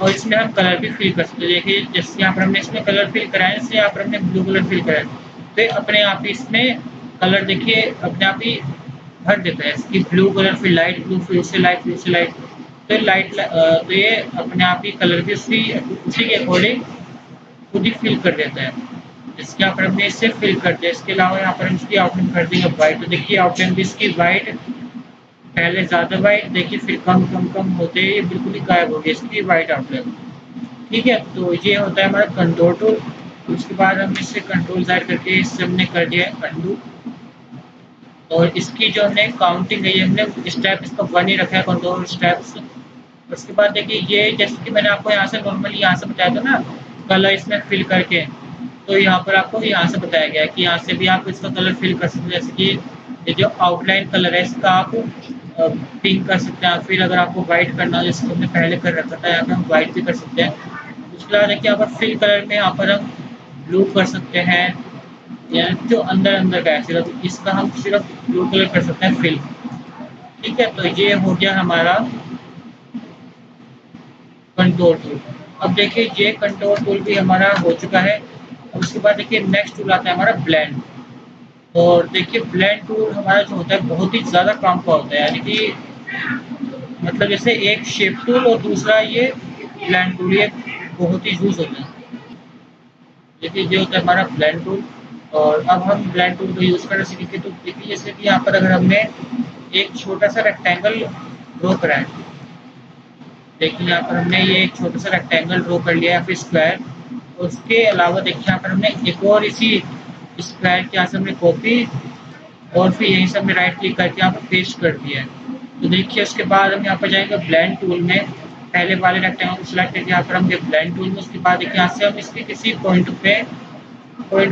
और इसमें हम कलर भी फिल कर सकते हैं। देखिए जैसे यहाँ पर हमने इसमें कलर फिल करा है, जैसे यहाँ पर हमने ब्लू कलर फिल करा है, तो अपने आप ही इसमें कलर देखिए अपने आप ही भर देता है। इसकी ब्लू कलर फिर लाइट ब्लू, फिर उससे लाइट, फिर उससे लाइट, तो लाइट तो ये अपने आप ही कलर भी उसी उसी के अकॉर्डिंग खुद ही फिल कर देता है। इसके यहाँ पर हमने इससे फिल कर दिया। इसके अलावा यहाँ पर हम इसकी आउटलाइन कर देंगे वाइट, तो देखिए आउटलाइन भी इसकी वाइट, पहले ज़्यादा वाइट देखिए फिर कम कम कम होते ये बिल्कुल ही गायब हो गया इसकी वाइट आउटलाइन। ठीक है, तो ये होता है हमारा कंट्रोल टूल। उसके बाद हमने इससे कंट्रोल ज़ाहिर करके इससे हमने कर दिया है अंडू, और इसकी जो हमने काउंटिंग है ये हमने स्टेप इसका 1 ही रखा है, कंट्रोल स्टेप्स। उसके बाद देखिए ये जैसे कि मैंने आपको यहाँ से नॉर्मली यहाँ से बताया था ना कलर इसमें फिल करके, तो यहाँ पर आपको यहाँ से बताया गया है कि यहाँ से भी आप इसका कलर फिल कर सकते हैं। जैसे कि ये जो आउटलाइन कलर है इसका आप पिंक कर सकते हैं, फिर अगर आपको वाइट करना हो जैसे हमने पहले कर रखा था, यहाँ पर हम वाइट भी कर सकते हैं। उसके बाद देखिए यहाँ पर फिल कलर में यहाँ पर हम ब्लू कर सकते हैं, या जो अंदर अंदर का है सिर्फ इसका हम सिर्फ ब्लू कलर कर सकते हैं फिल। ठीक है, तो ये हो गया हमारा कंट्रोल टूल। अब देखिए ये कंट्रोल टूल भी हमारा हो चुका है। अब उसके बाद देखिए नेक्स्ट टूल आता है हमारा ब्लेंड। और देखिए ब्लेंड टूल हमारा जो होता है बहुत ही ज़्यादा काम का होता है, यानी कि मतलब जैसे एक शेप टूल और दूसरा ये ब्लेंड टूल, ये बहुत ही यूज होता है। देखिए ये होता है हमारा ब्लेंड टूल। और अब हम ब्लेंड टूल को यूज़ करना सीखेंगे, तो देखिए जैसे कि यहाँ पर अगर हमने एक छोटा सा रेक्टेंगल ड्रॉ करा है, देखिए यहाँ पर हमने ये एक छोटा सा रेक्टेंगल ड्रॉ कर लिया है, फिर स्क्वायर। उसके अलावा देखिए यहाँ पर हमने एक और इसी स्क्वायर के यहाँ से हमने कॉपी, और फिर यहीं से हमने राइट क्लिक करके यहाँ पर पेस्ट कर दिया है। तो देखिए उसके बाद हम यहाँ पर जाएंगे ब्लेंड टूल में, पहले वाले रेक्टेंगल को सिलेक्ट करके यहाँ पर हम ब्लेंड टूल में, उसके बाद देखिए यहाँ से हम इसके किसी पॉइंट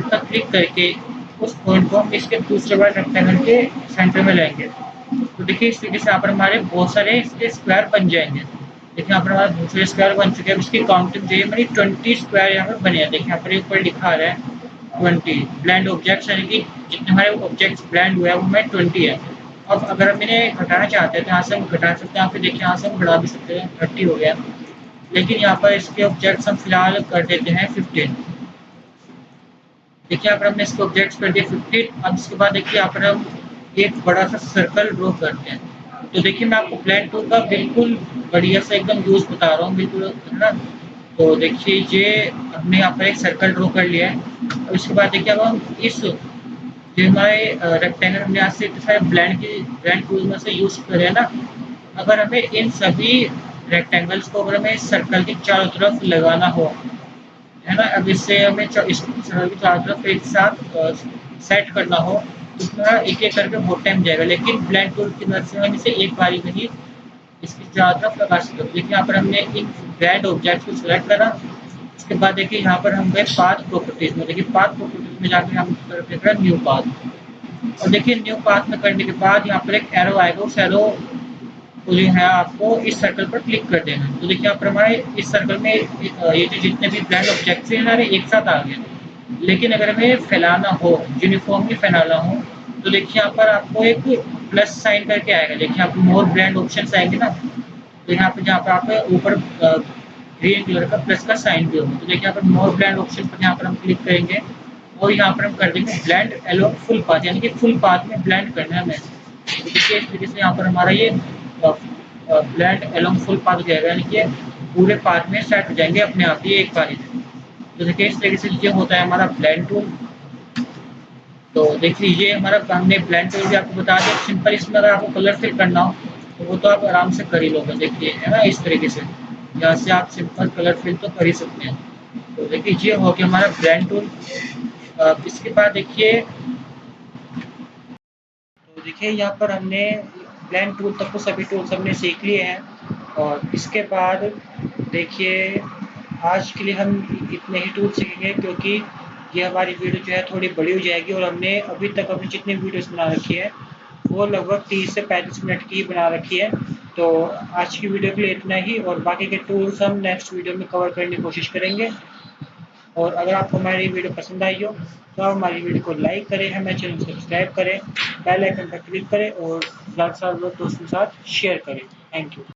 पर क्लिक करके उस पॉइंट को हम इसके दूसरे वाले रेक्टेंगल के सेंटर में लाएंगे। तो देखिए इस तरीके से यहाँ पर हमारे बहुत सारे इसके स्क्वायर बन जाएंगे। देखिए यहाँ पर हमारे दूसरे स्क्वायर बन चुके हैं। इसकी काउंटिंग जो है हमारी 20 स्क्वायर यहाँ पर बने हैं। देखिए यहाँ पर ऊपर लिखा आ रहा है 20 ब्लेंड ऑब्जेक्ट्स, यानी कि जितने हमारे ऑब्जेक्ट्स ब्लेंड हुए हैं वो हमें 20 है। अब अगर हम इन्हें घटाना चाहते हैं तो यहाँ से हम घटा सकते हैं, फिर देखिए यहाँ से हम बढ़ा भी सकते हैं, 30 हो गया। लेकिन यहाँ पर इसके ऑब्जेक्ट्स हम फिलहाल कर देते हैं 15। देखिए यहाँ पर हमने इसके ऑब्जेक्ट्स कर दिए 15। अब इसके बाद देखिए यहाँ पर हम एक बड़ा सा सर्कल ड्रॉ करते हैं। तो देखिए मैं आपको ब्लेंड टूल का बिल्कुल बढ़िया से एकदम यूज बता रहा हूँ, बिल्कुल है ना। तो देखिए ये हमने यहाँ पर एक सर्कल ड्रॉ कर लिया है। और इसके बाद देखिए अब हम इस जो हमारे रेक्टेंगल हमने यहाँ से इतने सारे ब्लेंड टूल में से यूज करे ना, अगर हमें इन सभी रेक्टेंगल्स को अगर हमें सर्कल के चारों तरफ लगाना हो, है ना, अब इससे हमें इस सर्कल के चारों तरफ एक साथ सेट करना हो, तो उसमें एक एक करके बहुत टाइम जाएगा, लेकिन ब्लेंड टूल की मदद से हम इसे एक बारी में ही इसकी चारों तरफ लगा सकते हो। देखिए यहाँ पर हमने इन ब्लेंड ऑब्जेक्ट को सिलेक्ट करा। उसके बाद देखिए यहाँ पर हम गए पाथ प्रॉपर्टीज में। देखिए पाथ प्रॉपर्टीज में जाकर हम देख रहे हैं न्यू पाथ, और देखिए न्यू पाथ में करने के बाद यहाँ पर एक एरो आएगा, उस एरो को जो है आपको इस सर्कल पर क्लिक कर देना। तो देखिए यहाँ पर हमारे इस सर्कल में ये जो जितने भी ब्लेंड ऑब्जेक्ट्स हैं हमारे एक साथ आ गए। लेकिन अगर हमें फैलाना हो, यूनिफॉर्मली फैलाना हो, तो देखिए यहाँ पर आपको एक प्लस साइन करके आएगा। देखिए यहाँ पर मोर ब्लेंड ऑप्शंस आएंगे ना, तो यहाँ पे जहाँ पर आप ऊपर ग्रीन कलर का प्लस का साइन भी होगा। तो देखिए यहाँ पर मोर ब्लेंड ऑप्शन पर यहाँ पर हम क्लिक करेंगे और यहाँ पर हम कर देंगे ब्लेंड अलोंग फुल पाथ, यानी कि फुल पाथ में ब्लेंड करना है हमें। तो देखिए इस तरीके से यहाँ पर हमारा ये ब्लेंड अलोंग फुल पाथ हो जाएगा, यानी कि पूरे पाथ में सेट हो जाएंगे अपने आप ही एक बारी में। तो देखिए इस तरीके से ये होता है हमारा ब्लेंड टूल। तो देखिए ये हमारा हमने ब्लेंड टूल भी आपको बता दिया। सिंपल इसमें अगर आपको कलर फिल करना हो तो वो तो आप आराम से कर ही लोगे। देखिए है ना, इस तरीके से यहाँ से आप सिंपल कलर फिल तो कर ही सकते हैं। तो देखिए ये हो गया हमारा ब्लेंड टूल। इसके बाद देखिए, तो देखिए यहाँ पर हमने ब्लेंड टूल तक तो सभी टूल्स हमने सीख लिए हैं। और इसके बाद देखिए आज के लिए हम इतने ही टूल सीखेंगे, क्योंकि ये हमारी वीडियो जो है थोड़ी बड़ी हो जाएगी। और हमने अभी तक अपनी जितनी वीडियोस बना रखी है वो लगभग 30 से 35 मिनट की बना रखी है। तो आज की वीडियो के लिए इतना ही, और बाकी के टूल्स हम नेक्स्ट वीडियो में कवर करने की कोशिश करेंगे। और अगर आपको हमारी वीडियो पसंद आई हो तो आप हमारी वीडियो को लाइक करें, हमें चैनल सब्सक्राइब करें, बेल आइकन पर क्लिक करें और ज़्यादा से ज़्यादा दोस्तों के साथ शेयर करें। Thank you.